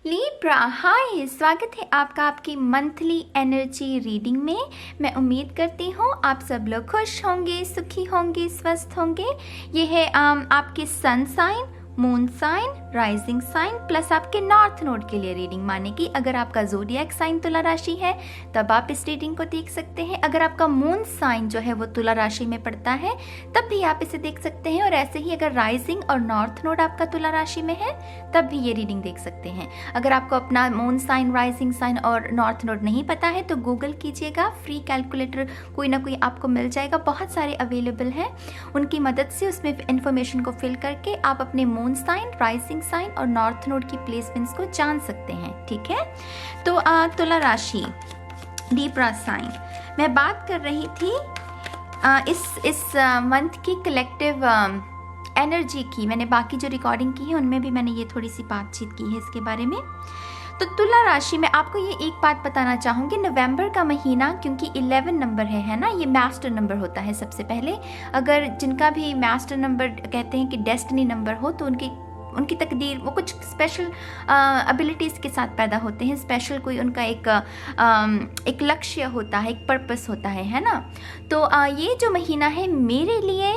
Libra, हाय, स्वागत है आपका आपकी मंथली एनर्जी रीडिंग में। मैं उम्मीद करती हूँ आप सब लोग खुश होंगे, सुखी होंगे, स्वस्थ होंगे। ये है आपके sun sign, moon sign, rising sign plus आपके नॉर्थ नोड के लिए रीडिंग, माने कि अगर आपका ज़ोडिएक साइन तुला राशि है तब आप इस रीडिंग को देख सकते हैं। अगर आपका मून साइन जो है वो तुला राशि में पड़ता है तब भी आप इसे देख सकते हैं, और ऐसे ही अगर राइजिंग और नॉर्थ नोड आपका तुला राशि में है तब भी ये रीडिंग देख सकते हैं। अगर आपको अपना मून साइन, राइजिंग साइन और नॉर्थ नोड नहीं पता है तो गूगल कीजिएगा, फ्री कैलकुलेटर कोई ना कोई आपको मिल जाएगा, बहुत सारे अवेलेबल हैं। उनकी मदद से उसमें इंफॉर्मेशन को फिल करके आप अपने मून साइन, राइजिंग साइन और नॉर्थ नोड की प्लेसमेंट्स को जान सकते हैं। ठीक है, तो तुला राशि, लिब्रा साइन, मैं बात कर रही थी इस मंथ की कलेक्टिव एनर्जी की। मैंने बाकी जो रिकॉर्डिंग की है उनमें भी मैंने ये थोड़ी सी बातचीत की है इसके बारे में। तो तुला राशि में आपको ये एक बात बताना चाहूँगी, नवंबर का महीना क्योंकि 11 नंबर है ना, ये मास्टर नंबर होता है सबसे पहले। अगर जिनका भी मास्टर नंबर कहते हैं कि डेस्टिनी नंबर हो तो उनकी तकदीर वो कुछ स्पेशल एबिलिटीज़ के साथ पैदा होते हैं। स्पेशल कोई उनका एक लक्ष्य होता है, एक पर्पस होता है ना। तो ये जो महीना है मेरे लिए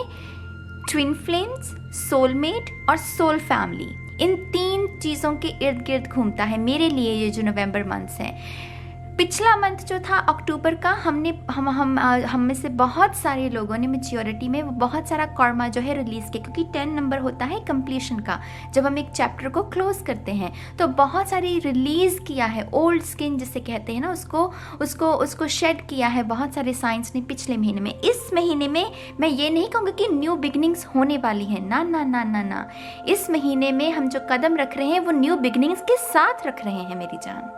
ट्विन फ्लेम्स, सोलमेट और सोल फैमिली, इन 3 चीज़ों के इर्द गिर्द घूमता है मेरे लिए ये जो नवंबर मंथ है। पिछला मंथ जो था अक्टूबर का, हम में से बहुत सारे लोगों ने मैच्योरिटी में वो बहुत सारा कर्मा जो है रिलीज़ किया, क्योंकि 10 नंबर होता है कंप्लीशन का, जब हम एक चैप्टर को क्लोज करते हैं तो बहुत सारी रिलीज़ किया है, ओल्ड स्किन जिसे कहते हैं ना, उसको शेड किया है बहुत सारे साइंस ने पिछले महीने में। इस महीने में मैं ये नहीं कहूँगी कि न्यू बिगनिंग्स होने वाली है, ना ना ना ना ना। इस महीने में हम जो कदम रख रहे हैं वो न्यू बिगनिंग्स के साथ रख रहे हैं मेरी जान।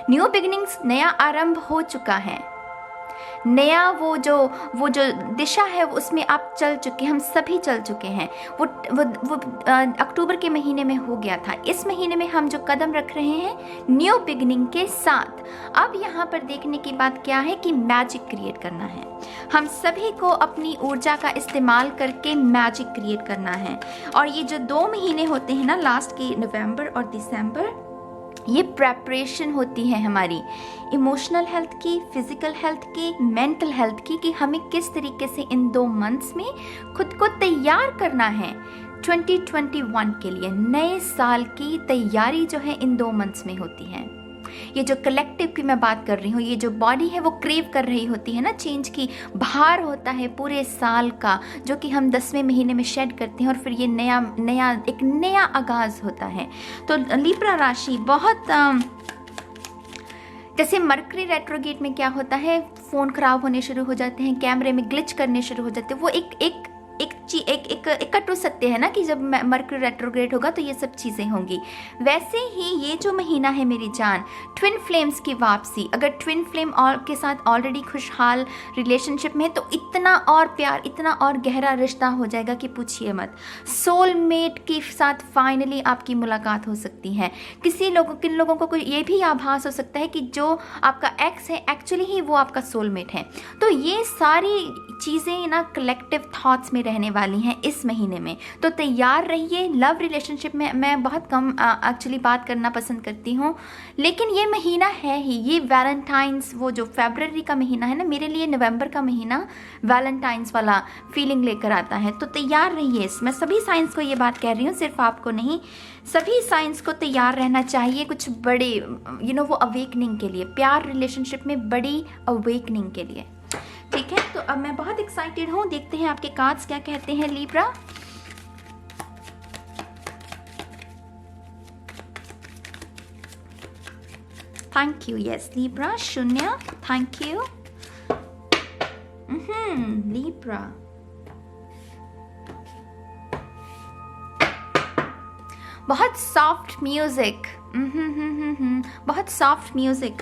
न्यू बिगिनिंग्स, नया आरंभ हो चुका है, नया वो जो दिशा है उसमें आप चल चुके हैं, हम सभी चल चुके हैं। वो अक्टूबर के महीने में हो गया था। इस महीने में हम जो कदम रख रहे हैं न्यू बिगिनिंग के साथ। अब यहाँ पर देखने की बात क्या है कि मैजिक क्रिएट करना है। हम सभी को अपनी ऊर्जा का इस्तेमाल करके मैजिक क्रिएट करना है। और ये जो 2 महीने होते हैं ना, लास्ट के नवंबर और दिसंबर, ये प्रेपरेशन होती है हमारी इमोशनल हेल्थ की, फिजिकल हेल्थ की, मेंटल हेल्थ की, कि हमें किस तरीके से इन 2 मंथ्स में खुद को तैयार करना है 2021 के लिए। नए साल की तैयारी जो है इन 2 मंथ्स में होती है। ये जो कलेक्टिव की मैं बात कर रही हूँ, ये जो बॉडी है वो क्रेव कर रही होती है ना चेंज की, भार होता है पूरे साल का जो कि हम 10वें महीने में शेड करते हैं, और फिर ये एक नया आगाज होता है। तो लिब्रा राशि बहुत जैसे मरकरी रेट्रोगेट में क्या होता है, फ़ोन ख़राब होने शुरू हो जाते हैं, कैमरे में ग्लिच करने शुरू हो जाते हैं, वो एक कटु सत्य है ना कि जब मरकरी रेट्रोग्रेड होगा तो ये सब चीज़ें होंगी। वैसे ही ये जो महीना है मेरी जान, ट्विन फ्लेम्स की वापसी। अगर ट्विन फ्लेम के साथ ऑलरेडी खुशहाल रिलेशनशिप में है तो इतना और प्यार, इतना और गहरा रिश्ता हो जाएगा कि पूछिए मत। सोलमेट के साथ फाइनली आपकी मुलाकात हो सकती है। किन लोगों को ये भी आभास हो सकता है कि जो आपका एक्स है एक्चुअली ही वो आपका सोलमेट है। तो ये सारी चीज़ें ना कलेक्टिव थॉट्स में रहने वाली हैं इस महीने में, तो तैयार रहिए। लव रिलेशनशिप में मैं बहुत कम एक्चुअली बात करना पसंद करती हूँ, लेकिन ये महीना है ही, ये वैलेंटाइंस, वो जो फरवरी का महीना है ना, मेरे लिए नवंबर का महीना वैलेंटाइंस वाला फीलिंग लेकर आता है। तो तैयार रहिए। मैं सभी साइंस को ये बात कह रही हूँ, सिर्फ आपको नहीं, सभी साइंस को तैयार रहना चाहिए कुछ बड़े वो अवेकनिंग के लिए, प्यार रिलेशनशिप में बड़ी अवेकनिंग के लिए। ठीक है, तो अब मैं बहुत एक्साइटेड हूँ, देखते हैं आपके कार्ड्स क्या कहते हैं Libra. Thank you, yes Libra, 0, thank you. Libra, बहुत सॉफ्ट म्यूजिक, बहुत soft music.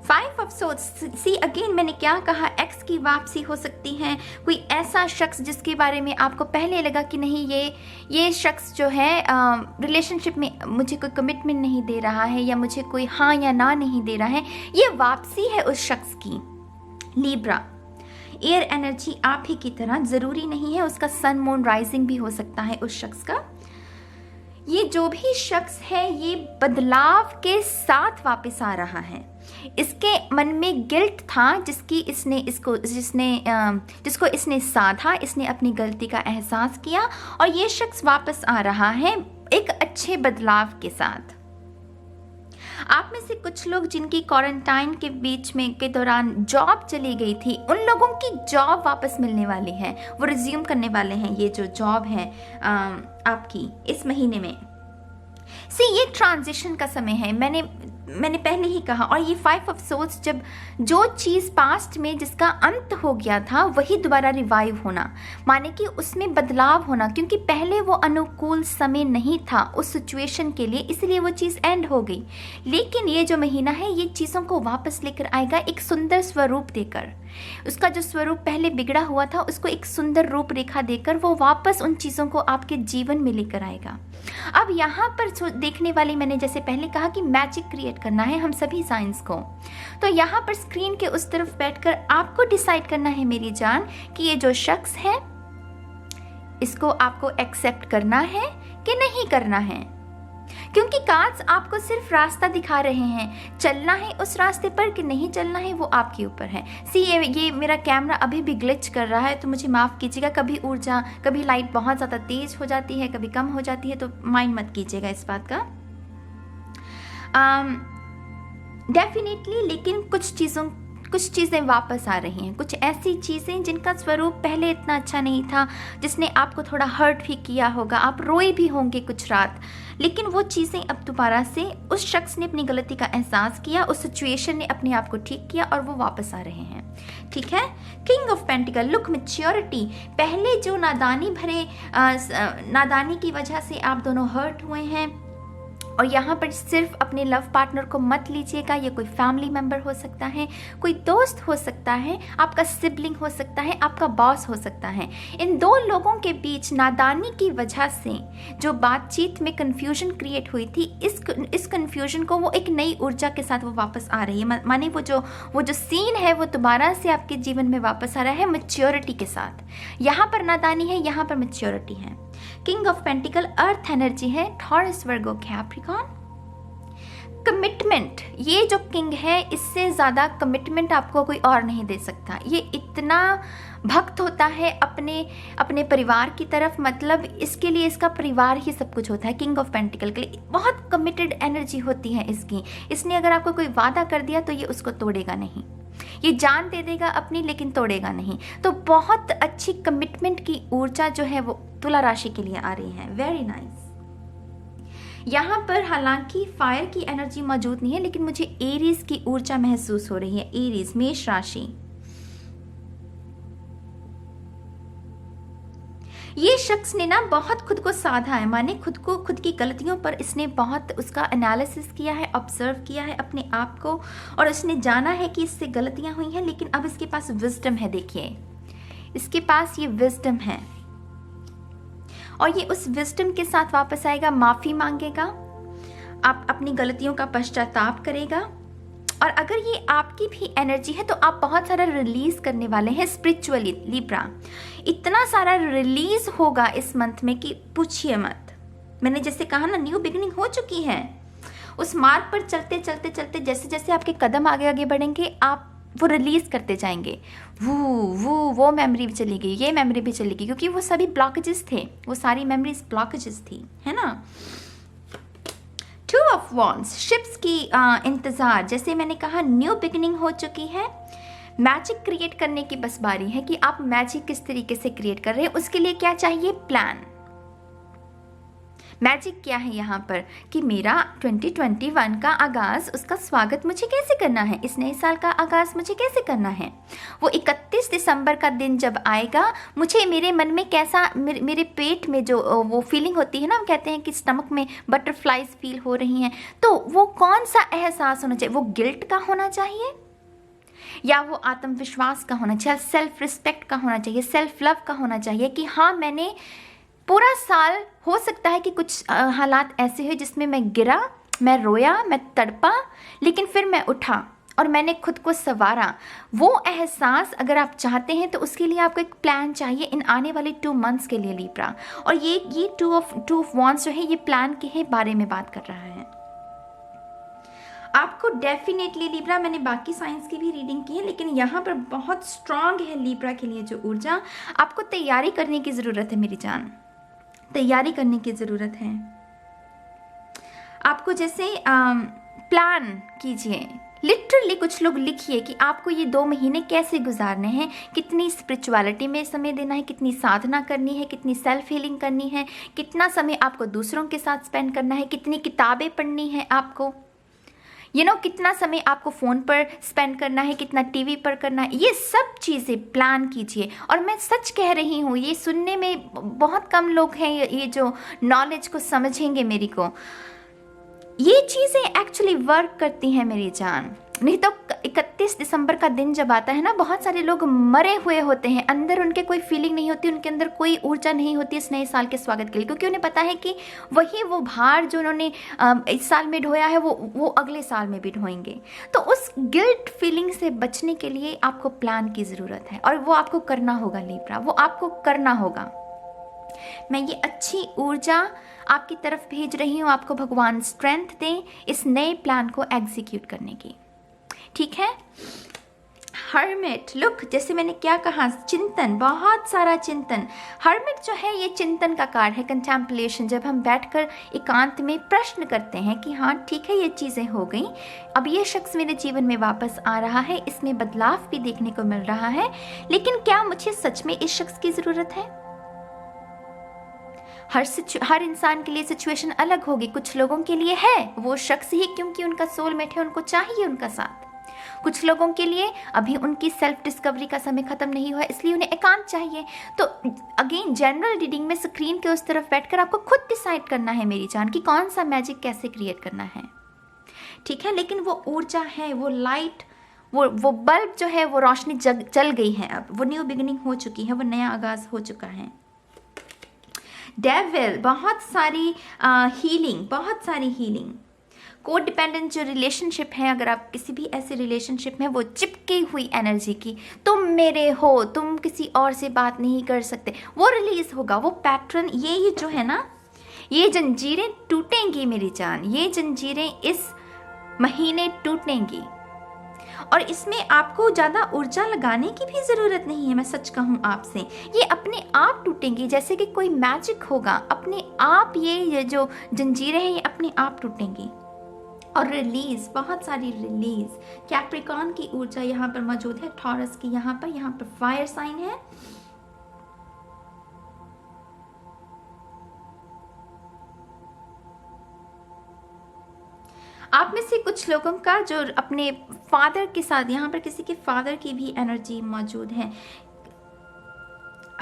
5 of swords, see again मैंने क्या कहा, एक्स की वापसी हो सकती है। कोई ऐसा शख्स जिसके बारे में आपको पहले लगा कि नहीं ये शख्स जो है रिलेशनशिप में मुझे कोई कमिटमेंट नहीं दे रहा है, या मुझे कोई हाँ या ना नहीं दे रहा है, ये वापसी है उस शख्स की। लिब्रा, एयर एनर्जी आप ही की तरह, ज़रूरी नहीं है उसका सन मून राइजिंग भी हो सकता है उस शख्स का। ये जो भी शख्स है ये बदलाव के साथ वापस आ रहा है। इसके मन में गिल्ट था जिसको इसने साधा, इसने अपनी गलती का एहसास किया और ये शख्स वापस आ रहा है एक अच्छे बदलाव के साथ। आप में से कुछ लोग जिनकी क्वारंटाइन के बीच में के दौरान जॉब चली गई थी, उन लोगों की जॉब वापस मिलने वाली है, वो रिज्यूम करने वाले हैं ये जो जॉब है आपकी इस महीने में। ये ट्रांजिशन का समय है, मैंने पहले ही कहा। और ये 5 ऑफ सोल्स, जब जो चीज़ पास्ट में जिसका अंत हो गया था वही दोबारा रिवाइव होना, माने कि उसमें बदलाव होना, क्योंकि पहले वो अनुकूल समय नहीं था उस सिचुएशन के लिए, इसलिए वो चीज़ एंड हो गई। लेकिन ये जो महीना है ये चीज़ों को वापस लेकर आएगा एक सुंदर स्वरूप देकर। उसका जो स्वरूप पहले बिगड़ा हुआ था उसको एक सुंदर रूपरेखा देकर वो वापस उन चीज़ों को आपके जीवन में लेकर आएगा। अब यहाँ पर देखने वाली, मैंने जैसे पहले कहा कि मैजिक क्रिएट करना है हम सभी साइंस को, तो यहाँ पर स्क्रीन के उस तरफ बैठकर आपको डिसाइड करना है मेरी जान कि ये जो शख्स है इसको आपको एक्सेप्ट करना है कि नहीं करना है। क्योंकि कार्ड्स आपको सिर्फ रास्ता दिखा रहे हैं, चलना है उस रास्ते पर कि नहीं चलना है वो आपके ऊपर है। ये मेरा कैमरा अभी भी ग्लिच कर रहा है तो मुझे माफ़ कीजिएगा। कभी ऊर्जा, कभी लाइट बहुत ज़्यादा तेज़ हो जाती है, कभी कम हो जाती है, तो माइंड मत कीजिएगा इस बात का। डेफिनेटली, लेकिन कुछ चीज़ें वापस आ रही हैं, कुछ ऐसी चीज़ें जिनका स्वरूप पहले इतना अच्छा नहीं था, जिसने आपको थोड़ा हर्ट भी किया होगा, आप रोए भी होंगे कुछ रात, लेकिन वो चीज़ें अब दोबारा से उस शख्स ने अपनी गलती का एहसास किया, उस सिचुएशन ने अपने आप को ठीक किया और वो वापस आ रहे हैं। ठीक है। King of pentacle, look maturity. पहले जो नादानी की वजह से आप दोनों हर्ट हुए हैं, और यहाँ पर सिर्फ अपने लव पार्टनर को मत लीजिएगा, ये कोई फैमिली मेम्बर हो सकता है, कोई दोस्त हो सकता है, आपका सिबलिंग हो सकता है, आपका बॉस हो सकता है। इन दो लोगों के बीच नादानी की वजह से जो बातचीत में कन्फ्यूजन क्रिएट हुई थी, इस कन्फ्यूजन को वो एक नई ऊर्जा के साथ वो वापस आ रही है। माने वो जो सीन है वो दोबारा से आपके जीवन में वापस आ रहा है मैच्योरिटी के साथ। यहाँ पर नादानी है, यहाँ पर मैच्योरिटी है। King of pentacle earth energy है, टॉरस, वर्गो, कैप्रिकॉर्न। कमिटमेंट, ये जो किंग है इससे ज़्यादा कमिटमेंट आपको कोई और नहीं दे सकता। ये इतना भक्त होता है अपने परिवार की तरफ, मतलब इसके लिए इसका परिवार ही सब कुछ होता है। किंग ऑफ पेंटिकल के लिए बहुत कमिटेड एनर्जी होती है इसकी। इसने अगर आपको कोई वादा कर दिया तो ये उसको तोड़ेगा नहीं, ये जान दे देगा अपनी लेकिन तोड़ेगा नहीं। तो बहुत अच्छी कमिटमेंट की ऊर्जा जो है वो तुला राशि के लिए आ रही है। Very nice. यहाँ पर हालांकि फायर की एनर्जी मौजूद नहीं है, लेकिन मुझे एरीज की ऊर्जा महसूस हो रही है। एरीज, मेष राशि। ये शख्स ने ना बहुत खुद को साधा है, माने खुद की गलतियों पर इसने बहुत उसका एनालिसिस किया है, ऑब्जर्व किया है अपने आप को, और उसने जाना है कि इससे गलतियां हुई हैं, लेकिन अब इसके पास विजडम है। देखिए, इसके पास ये विजडम है और ये उस विजडम के साथ वापस आएगा, माफी मांगेगा, आप अपनी गलतियों का पश्चाताप करेगा। और अगर ये आपकी भी एनर्जी है तो आप बहुत सारा रिलीज करने वाले हैं स्पिरिचुअली। लिब्रा, इतना सारा रिलीज होगा इस मंथ में कि पूछिए मत। मैंने जैसे कहा ना, न्यू बिगिनिंग हो चुकी है। उस मार्ग पर चलते चलते चलते जैसे जैसे आपके कदम आगे आगे बढ़ेंगे, आप वो रिलीज करते जाएंगे। वो मेमोरी भी चली गई, ये मेमोरी भी चली गई, क्योंकि वो सभी ब्लॉकेजेस थे, वो सारी मेमोरीज ब्लॉकेजेस थी, है ना। 2 ऑफ वॉन्ड्स, शिप्स की इंतज़ार। जैसे मैंने कहा, न्यू बिगिनिंग हो चुकी है, मैजिक क्रिएट करने की बस बारी है कि आप मैजिक किस तरीके से क्रिएट कर रहे हैं। उसके लिए क्या चाहिए? प्लान। मैजिक क्या है यहाँ पर कि मेरा 2021 का आगाज़, उसका स्वागत मुझे कैसे करना है, इस नए साल का आगाज़ मुझे कैसे करना है। वो 31 दिसंबर का दिन जब आएगा, मुझे मेरे मन में कैसा, मेरे पेट में जो वो फीलिंग होती है ना, हम कहते हैं कि स्टमक में बटरफ्लाइज फील हो रही हैं, तो वो कौन सा एहसास होना चाहिए? वो गिल्ट का होना चाहिए या वो आत्मविश्वास का होना चाहिए, सेल्फ रिस्पेक्ट का होना चाहिए, सेल्फ लव का होना चाहिए कि हाँ, मैंने पूरा साल, हो सकता है कि कुछ हालात ऐसे हुए जिसमें मैं गिरा, मैं रोया, मैं तड़पा, लेकिन फिर मैं उठा और मैंने खुद को संवारा। वो एहसास अगर आप चाहते हैं तो उसके लिए आपको एक प्लान चाहिए इन आने वाले 2 मंथ्स के लिए लिब्रा। और ये टू ऑफ वॉन्ड्स जो है ये प्लान के बारे में बात कर रहा है। आपको डेफिनेटली लिब्रा, मैंने बाकी साइंस की भी रीडिंग की है लेकिन यहाँ पर बहुत स्ट्रांग है लिब्रा के लिए जो ऊर्जा, आपको तैयारी करने की ज़रूरत है मेरी जान, तैयारी करने की ज़रूरत है। आपको जैसे प्लान कीजिए, लिटरली कुछ लोग लिखिए कि आपको ये 2 महीने कैसे गुजारने हैं, कितनी स्पिरिचुअलिटी में समय देना है, कितनी साधना करनी है, कितनी सेल्फ हीलिंग करनी है, कितना समय आपको दूसरों के साथ स्पेंड करना है, कितनी किताबें पढ़नी है आपको, कितना समय आपको फ़ोन पर स्पेंड करना है, कितना टीवी पर करना है, ये सब चीज़ें प्लान कीजिए। और मैं सच कह रही हूँ, ये सुनने में बहुत कम लोग हैं ये जो नॉलेज को समझेंगे मेरी को। ये चीज़ें एक्चुअली वर्क करती हैं मेरी जान। नहीं तो 31 दिसंबर का दिन जब आता है ना, बहुत सारे लोग मरे हुए होते हैं, अंदर उनके कोई फीलिंग नहीं होती, उनके अंदर कोई ऊर्जा नहीं होती इस नए साल के स्वागत के लिए, क्योंकि उन्हें पता है कि वो भार जो उन्होंने इस साल में ढोया है वो अगले साल में भी ढोएंगे। तो उस गिल्ट फीलिंग से बचने के लिए आपको प्लान की ज़रूरत है और वो आपको करना होगा लिब्रा, वो आपको करना होगा। मैं ये अच्छी ऊर्जा आपकी तरफ भेज रही हूँ, आपको भगवान स्ट्रेंथ दें इस नए प्लान को एग्जीक्यूट करने की, ठीक है। हर्मिट, लुक, जैसे मैंने क्या कहा, चिंतन, बहुत सारा चिंतन। हर्मिट जो है ये चिंतन का कार्ड है, कंटेम्पलेशन। जब हम बैठकर एकांत में प्रश्न करते हैं कि हाँ ठीक है ये चीज़ें हो गई, अब ये शख्स मेरे जीवन में वापस आ रहा है, इसमें बदलाव भी देखने को मिल रहा है, लेकिन क्या मुझे सच में इस शख्स की ज़रूरत है? हर इंसान के लिए सिचुएशन अलग होगी। कुछ लोगों के लिए है वो शख्स ही, क्योंकि उनका सोलमेट है, उनको चाहिए उनका साथ। कुछ लोगों के लिए अभी उनकी सेल्फ डिस्कवरी का समय खत्म नहीं हुआ, इसलिए उन्हें एकांत चाहिए। तो अगेन जनरल रीडिंग में स्क्रीन के उस तरफ बैठकर आपको खुद डिसाइड करना है मेरी जान कि कौन सा मैजिक कैसे क्रिएट करना है, ठीक है। लेकिन वो ऊर्जा है, वो लाइट, वो बल्ब जो है, वो रोशनी जल गई है, अब वो न्यू बिगिनिंग हो चुकी है, वो नया आगाज हो चुका है। डेविल, बहुत सारी हीलिंग, बहुत सारी हीलिंग। कोड डिपेंडेंट जो रिलेशनशिप है, अगर आप किसी भी ऐसे रिलेशनशिप में, वो चिपकी हुई एनर्जी की, तुम मेरे हो, तुम किसी और से बात नहीं कर सकते, वो रिलीज होगा। वो पैटर्न, ये जो है ना, ये जंजीरें टूटेंगी मेरी जान, ये जंजीरें इस महीने टूटेंगी। और इसमें आपको ज़्यादा ऊर्जा लगाने की भी ज़रूरत नहीं है, मैं सच कहूँ आपसे, ये अपने आप टूटेंगी, जैसे कि कोई मैजिक होगा, अपने आप ये जो जंजीरें हैं ये अपने आप टूटेंगी। और रिलीज, बहुत सारी रिलीज। कैप्रिकॉर्न की ऊर्जा यहाँ पर मौजूद है, टॉरस की यहाँ पर फायर साइन है। आप में से कुछ लोगों का जो अपने फादर के साथ, यहाँ पर किसी के फादर की भी एनर्जी मौजूद है,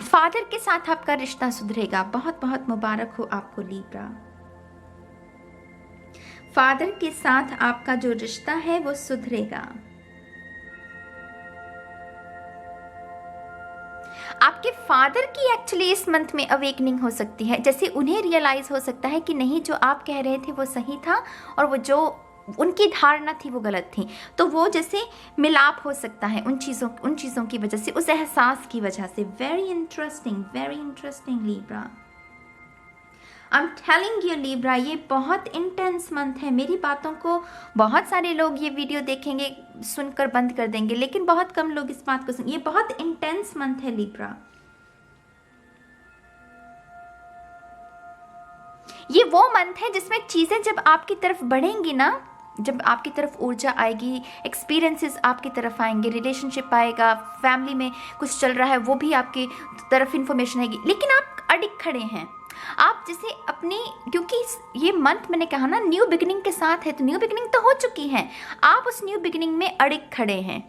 फादर के साथ आपका रिश्ता सुधरेगा। बहुत बहुत मुबारक हो आपको लिब्रा। फादर के साथ आपका जो रिश्ता है वो सुधरेगा। आपके फादर की एक्चुअली इस मंथ में अवेकनिंग हो सकती है, जैसे उन्हें रियलाइज हो सकता है कि नहीं, जो आप कह रहे थे वो सही था और वो जो उनकी धारणा थी वो गलत थी। तो वो जैसे मिलाप हो सकता है उन चीज़ों की वजह से, उस एहसास की वजह से। Very interesting Libra. I am telling you Libra, ये बहुत इंटेंस मंथ है। मेरी बातों को बहुत सारे लोग ये वीडियो देखेंगे, सुनकर बंद कर देंगे, लेकिन बहुत कम लोग इस बात को सुन। ये बहुत इंटेंस मंथ है लिब्रा। ये वो मंथ है जिसमें चीज़ें जब आपकी तरफ बढ़ेंगी ना, जब आपकी तरफ ऊर्जा आएगी, एक्सपीरियंसेस आपकी तरफ आएंगे, रिलेशनशिप आएगा, फैमिली में कुछ चल रहा है वो भी आपकी तरफ इन्फॉर्मेशन आएगी, लेकिन आप अड़िग खड़े हैं। आप जैसे अपनी, क्योंकि ये मंथ मैंने कहा ना न्यू बिगिनिंग के साथ है, तो न्यू बिगिनिंग तो हो चुकी है, आप उस न्यू बिगिनिंग में अड़िग खड़े हैं।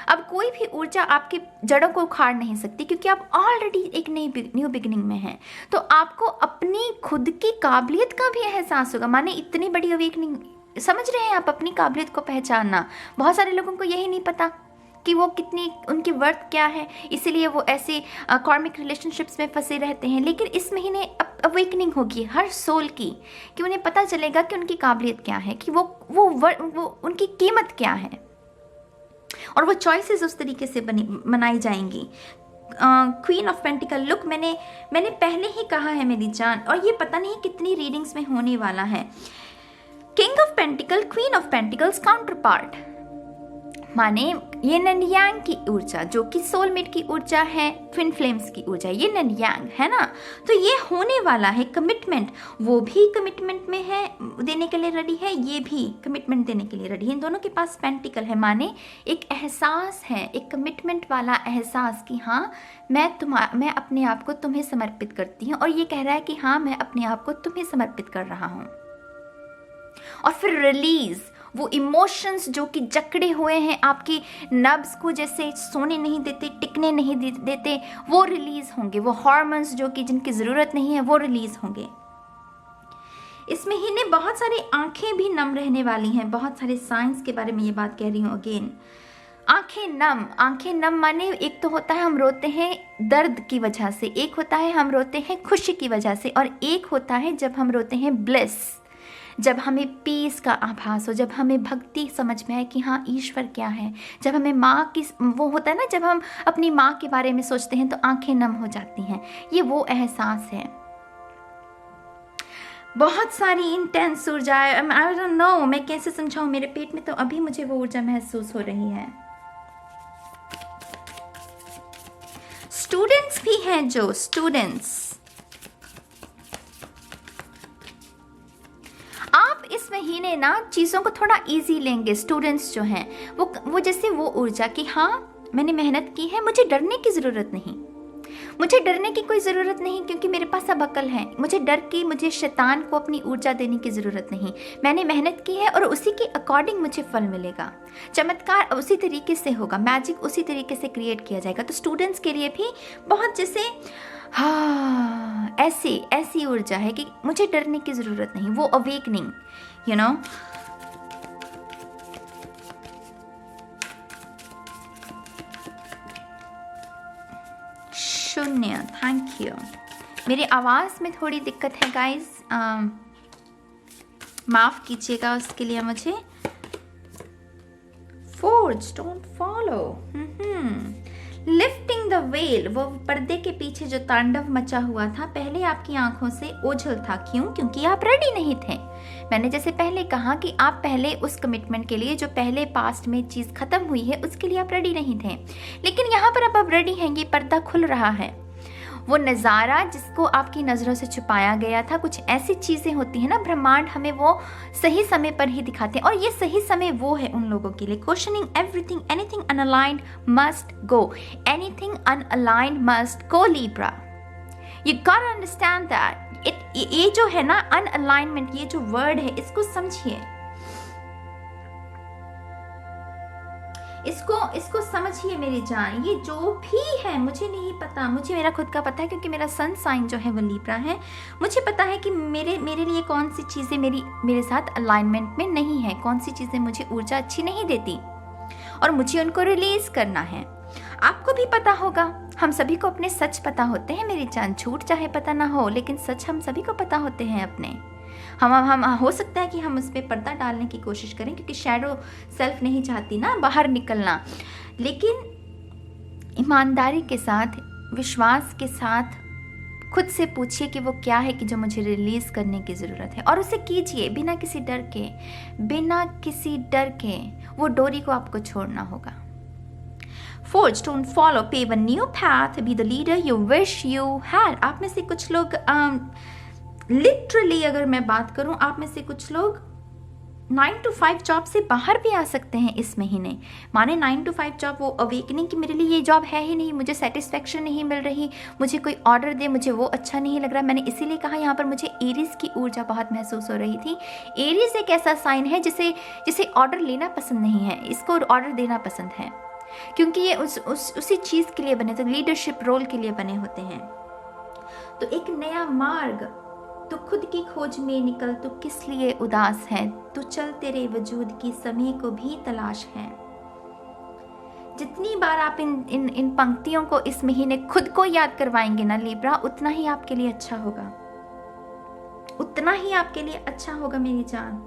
अब कोई भी ऊर्जा आपकी जड़ों को उखाड़ नहीं सकती, क्योंकि आप ऑलरेडी एक नई न्यू बिगिनिंग में हैं। तो आपको अपनी खुद की काबिलियत का भी एहसास होगा। माने इतनी बड़ी अवेकनिंग, समझ रहे हैं आप, अपनी काबिलियत को पहचानना। बहुत सारे लोगों को यही नहीं पता कि वो कितनी, उनकी वर्थ क्या है, इसीलिए वो ऐसे कार्मिक रिलेशनशिप्स में फंसे रहते हैं। लेकिन इस महीने अवेकनिंग होगी हर सोल की, कि उन्हें पता चलेगा कि उनकी काबिलियत क्या है, कि वो उनकी कीमत क्या है। और वो चॉइसेस उस तरीके से बनाई जाएंगी। क्वीन ऑफ पेंटिकल लुक मैंने पहले ही कहा है मेरी जान, और ये पता नहीं कितनी रीडिंग्स में होने वाला है। King of pentacle, queen of pentacles counter part, माने ये नन यांग की ऊर्जा, जो कि सोलमेट की ऊर्जा है, ट्विन फ्लेम्स की ऊर्जा, ये नन यांग है ना। तो ये होने वाला है कमिटमेंट, वो भी कमिटमेंट में है, देने के लिए रेडी है, ये भी कमिटमेंट देने के लिए रेडी है। इन दोनों के पास पेंटिकल है, माने एक एहसास है, एक कमिटमेंट वाला एहसास कि हाँ मैं अपने आप को तुम्हें समर्पित करती हूँ, और ये कह रहा है कि हाँ मैं अपने आप को तुम्हें समर्पित कर रहा हूँ। और फिर रिलीज, वो इमोशंस जो कि जकड़े हुए हैं आपकी नब्स को, जैसे सोने नहीं देते, टिकने नहीं देते, वो रिलीज होंगे। वो हार्मोन्स जो कि जिनकी ज़रूरत नहीं है वो रिलीज होंगे। इस महीने बहुत सारी आंखें भी नम रहने वाली हैं। बहुत सारे साइंस के बारे में ये बात कह रही हूँ अगेन। आंखें नम माने एक तो होता है हम रोते हैं दर्द की वजह से, एक होता है हम रोते हैं खुशी की वजह से, और एक होता है जब हम रोते हैं ब्लिस, जब हमें पीस का आभास हो, जब हमें भक्ति समझ में आए कि हाँ ईश्वर क्या है, जब हमें माँ की वो होता है ना, जब हम अपनी माँ के बारे में सोचते हैं तो आंखें नम हो जाती हैं। ये वो एहसास है। बहुत सारी इंटेंस ऊर्जा, आई डोंट नो मैं कैसे समझाऊं, मेरे पेट में तो अभी मुझे वो ऊर्जा महसूस हो रही है। स्टूडेंट्स भी हैं, जो स्टूडेंट्स, आप इस महीने ना चीज़ों को थोड़ा इजी लेंगे। स्टूडेंट्स जो हैं वो जैसे वो ऊर्जा कि हाँ मैंने मेहनत की है, मुझे डरने की ज़रूरत नहीं, मुझे डरने की कोई ज़रूरत नहीं, क्योंकि मेरे पास अब अकल है। मुझे शैतान को अपनी ऊर्जा देने की ज़रूरत नहीं। मैंने मेहनत की है और उसी के अकॉर्डिंग मुझे फल मिलेगा। चमत्कार उसी तरीके से होगा, मैजिक उसी तरीके से क्रिएट किया जाएगा। तो स्टूडेंट्स के लिए भी बहुत जैसे हाँ ऐसी ऊर्जा है कि मुझे डरने की ज़रूरत नहीं, वो अवेकनिंग, यू नो। शून्य, थैंक यू। मेरी आवाज़ में थोड़ी दिक्कत है गाइस, माफ़ कीजिएगा उसके लिए मुझे। Forge, don't follow, lifting the well, वो पर्दे के पीछे जो तांडव मचा हुआ था पहले आपकी आंखों से ओझल था। क्यों? क्योंकि आप रेडी नहीं थे। मैंने जैसे पहले कहा कि आप पहले उस कमिटमेंट के लिए, जो पहले पास्ट में चीज़ खत्म हुई है, उसके लिए आप रेडी नहीं थे। लेकिन यहाँ पर अब आप रेडी हैं, ये पर्दा खुल रहा है। वो नज़ारा जिसको आपकी नज़रों से छुपाया गया था, कुछ ऐसी चीज़ें होती हैं ना, ब्रह्मांड हमें वो सही समय पर ही दिखाते हैं, और ये सही समय वो है उन लोगों के लिए। Questioning everything, anything unaligned must go, anything unaligned must go लिब्रा। You got understand that. ये जो है ना अनअलाइनमेंट, ये जो वर्ड है, इसको समझिए, इसको समझिए मेरी जान। ये जो भी है मुझे नहीं पता, मुझे मेरा खुद का पता है, क्योंकि मेरा सन साइन जो है वो लीब्रा है। मुझे पता है कि मेरे लिए कौन सी चीज़ें मेरे साथ अलाइनमेंट में नहीं है, कौन सी चीज़ें मुझे ऊर्जा अच्छी नहीं देती, और मुझे उनको रिलीज करना है। आपको भी पता होगा, हम सभी को अपने सच पता होते हैं मेरी जान। झूठ चाहे पता ना हो, लेकिन सच हम सभी को पता होते हैं अपने। हम हो सकता है कि हम उस पर पर्दा डालने की कोशिश करें, क्योंकि शैडो सेल्फ नहीं चाहती ना बाहर निकलना। लेकिन ईमानदारी के साथ, विश्वास के साथ खुद से पूछिए कि वो क्या है कि जो मुझे रिलीज करने की ज़रूरत है, और उसे कीजिए बिना किसी डर के। वो डोरी को आपको छोड़ना होगा। Forge, don't follow, pave a new path, be the leader you wish you had। आप में से कुछ लोग लिटरली अगर मैं बात करूं, आप में से कुछ लोग 9 to 5 जॉब से बाहर भी आ सकते हैं इस महीने। माने 9 to 5 जॉब, वो अवेकनिंग कि मेरे लिए ये जॉब है ही नहीं, मुझे सेटिस्फेक्शन नहीं मिल रही, मुझे कोई ऑर्डर दे, मुझे वो अच्छा नहीं लग रहा। मैंने इसीलिए कहा यहाँ पर मुझे एरीज की ऊर्जा बहुत महसूस हो रही थी। एरीज एक ऐसा साइन है जिसे ऑर्डर लेना पसंद नहीं है, इसको ऑर्डर देना पसंद है, क्योंकि ये उसी चीज़ के लिए बने, तो लीडरशिप रोल के लिए बने होते हैं। तो एक नया मार्ग, तो खुद की खोज में निकल, तो किस लिए उदास है, तो चल तेरे वजूद की समय को भी तलाश है। जितनी बार आप इन पंक्तियों को इस महीने खुद को याद करवाएंगे ना लिब्रा, उतना ही आपके लिए अच्छा होगा, उतना ही आपके लिए अच्छा होगा मेरी जान।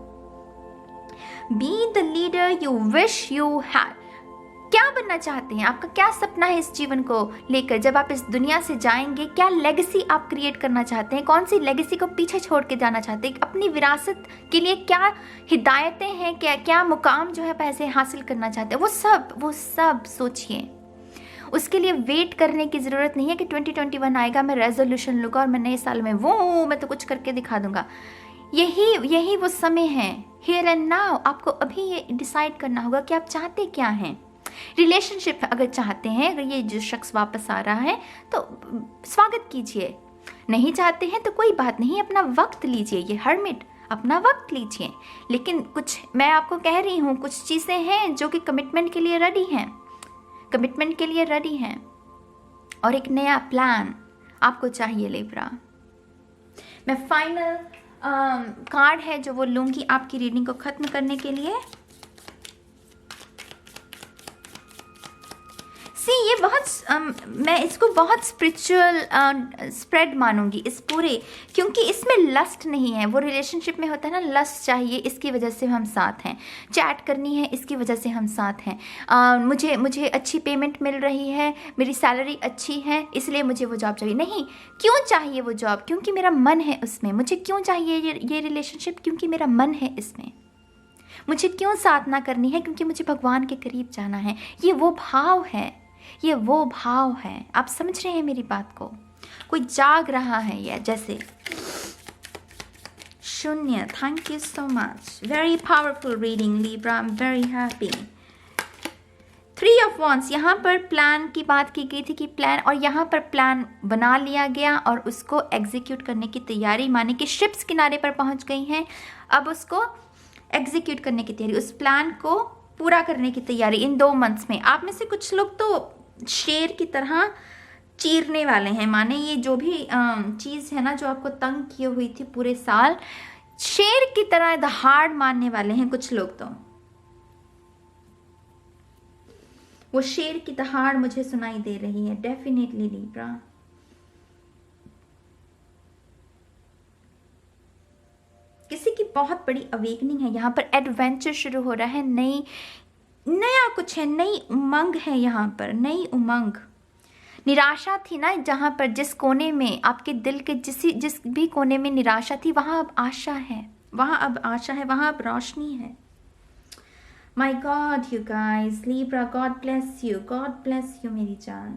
Be the leader you wish you had. क्या बनना चाहते हैं, आपका क्या सपना है इस जीवन को लेकर, जब आप इस दुनिया से जाएंगे क्या लेगेसी आप क्रिएट करना चाहते हैं, कौन सी लेगेसी को पीछे छोड़ के जाना चाहते हैं, अपनी विरासत के लिए क्या हिदायतें हैं, क्या क्या मुकाम जो है पैसे हासिल करना चाहते हैं, वो सब सोचिए। उसके लिए वेट करने की ज़रूरत नहीं है कि 2021 आएगा, मैं रेजोल्यूशन लूँगा और मैं नए साल में मैं तो कुछ करके दिखा दूंगा। यही वो समय है, हियर एंड नाउ। आपको अभी ये डिसाइड करना होगा कि आप चाहते क्या हैं। रिलेशनशिप अगर चाहते हैं, अगर ये जो शख्स वापस आ रहा है तो स्वागत कीजिए, नहीं चाहते हैं तो कोई बात नहीं, अपना वक्त लीजिए। ये हर्मिट, अपना वक्त लीजिए। लेकिन कुछ मैं आपको कह रही हूँ, कुछ चीज़ें हैं जो कि कमिटमेंट के लिए रेडी हैं, कमिटमेंट के लिए रेडी हैं, और एक नया प्लान आपको चाहिए लिब्रा। मैं फाइनल कार्ड है जो वो लूँगी आपकी रीडिंग को ख़त्म करने के लिए। ये बहुत मैं इसको बहुत स्पिरिचुअल स्प्रेड मानूंगी इस पूरे, क्योंकि इसमें लस्ट नहीं है। वो रिलेशनशिप में होता है ना, लस्ट चाहिए, इसकी वजह से हम साथ हैं, चैट करनी है इसकी वजह से हम साथ हैं, मुझे अच्छी पेमेंट मिल रही है, मेरी सैलरी अच्छी है इसलिए मुझे वो जॉब चाहिए। नहीं, क्यों चाहिए वो जॉब? क्योंकि मेरा मन है उसमें। मुझे क्यों चाहिए ये रिलेशनशिप? क्योंकि मेरा मन है इसमें। मुझे क्यों साधना करनी है? क्योंकि मुझे भगवान के करीब जाना है। ये वो भाव है, ये वो भाव है। आप समझ रहे हैं मेरी बात को? कोई जाग रहा है ये, जैसे शून्य। Thank you so much, very powerful reading Libra, I am very happy. 3 of wands, यहाँ पर प्लान की बात की गई थी कि प्लान, और यहाँ पर प्लान बना लिया गया और उसको एग्जीक्यूट करने की तैयारी, माने कि शिप्स किनारे पर पहुँच गई हैं, अब उसको एग्जीक्यूट करने की तैयारी, उस प्लान को पूरा करने की तैयारी इन 2 मंथ्स में। आप में से कुछ लोग तो शेर की तरह चीरने वाले हैं, माने ये जो भी चीज़ है ना जो आपको तंग किए हुई थी पूरे साल, शेर की तरह दहाड़ मारने वाले हैं कुछ लोग। तो वो शेर की दहाड़ मुझे सुनाई दे रही है डेफिनेटली लिब्रा। किसी की बहुत बड़ी अवेकनिंग है यहाँ पर, एडवेंचर शुरू हो रहा है, नया कुछ है, नई उमंग है यहाँ पर, नई उमंग। निराशा थी ना जहाँ पर, जिस कोने में आपके दिल के जिस भी कोने में निराशा थी, वहाँ अब आशा है, वहाँ अब आशा है, वहाँ अब रोशनी है। My God you guys, Libra, God bless you, God bless you मेरी जान।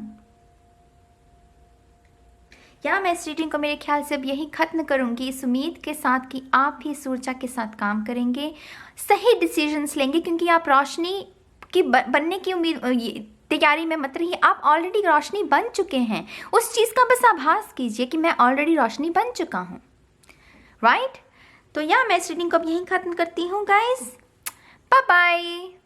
क्या मैं इस रीडिंग को मेरे ख्याल से अब यही ख़त्म करूँगी, इस उम्मीद के साथ कि आप भी इस ऊर्जा के साथ काम करेंगे, सही डिसीजंस लेंगे, क्योंकि आप रोशनी की बनने की उम्मीद तैयारी में मत रहिए। आप ऑलरेडी रोशनी बन चुके हैं, उस चीज़ का बस आभास कीजिए कि मैं ऑलरेडी रोशनी बन चुका हूँ, राइट? तो मैं इस रीडिंग को अब यहीं ख़त्म करती हूँ गाइस, बाय बाय।